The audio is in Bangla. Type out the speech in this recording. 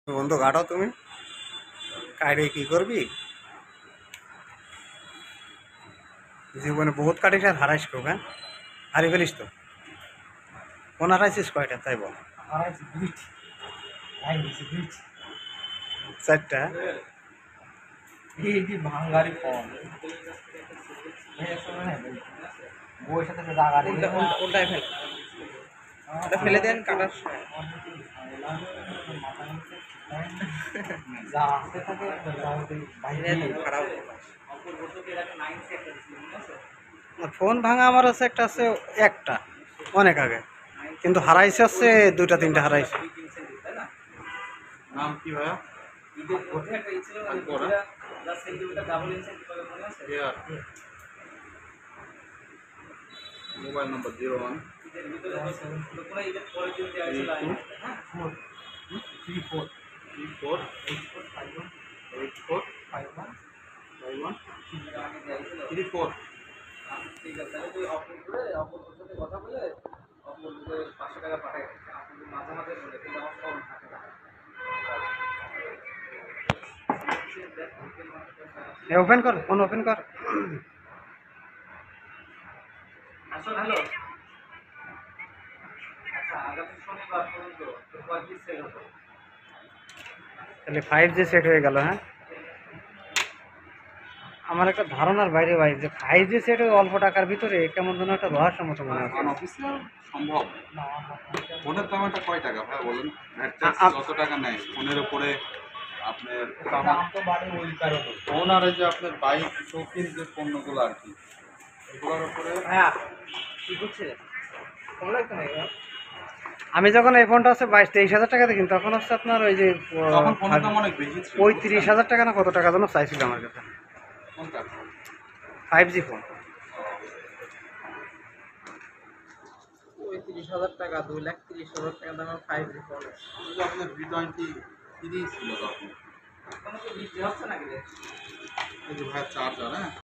বন্ধু ঘাটো তুমি কাটে কি করবি জীবনে বহুত কাটিস আর হারাইস খুব হ্যাঁ হারিয়ে ফেলিস তো কোন হারাইছিস কয়টা তাই বল চারটা ভাঙ্গারি ফোন বইয়ের সাথে উল্টায় ফেলে ওটা ফেলে দেন কাটার ফোন ভাঙা আমার আছে একটা আছে একটা অনেক আগে কিন্তু হারাইছে হচ্ছে দুইটা তিনটা হারাইছে নাম কি ভাইয়া মোবাইল নম্বর 01 34 ঠিক আছে তাহলে তুই অপর করে অপর সাথে কথা বলে অপর 500 টাকা পাঠাই মাঝে মাঝে বলে কিন্তু আমার ফোন থাকে না ওপেন কর ফোন ওপেন কর আসলে হ্যালো আচ্ছা আগামী শনিবার পর্যন্ত তোর কয়েকদিন সেল হতো তাহলে 5G সেট হয়ে গেল হ্যাঁ আমার একটা ধারণার বাইরে ভাই যে 5G সেট অল্প টাকার ভিতরে কেমন যেন একটা রহস্য মতো মনে হচ্ছে অফিসিয়াল সম্ভব ফোনের দামটা কয় টাকা ভাই বলেন কত টাকা নেয় ফোনের উপরে আপনার দাম তো বাড়ে ওই কারণে ফোন আর এই যে আপনার বাইক শৌখিন যে পণ্যগুলো আর কি এগুলোর উপরে হ্যাঁ কি করছে কেমন লাগতো না আমি যখন এই ফোনটা হচ্ছে 22-23 হাজার টাকাতে কিনি তখন হচ্ছে আপনার ওই যে তখন ফোনের দাম অনেক বেশি ছিল 35,000 টাকা না কত টাকা যেন চাইছিল আমার কাছে কোনটা 5G ফোন 35,000 টাকা 2,30,000 টাকা দামের 5G ফোন এই যে আপনার V20 3 ছিল তখন কোনো কি বৃষ্টি হচ্ছে নাকি রে এই যে ভাই চার্জার হ্যাঁ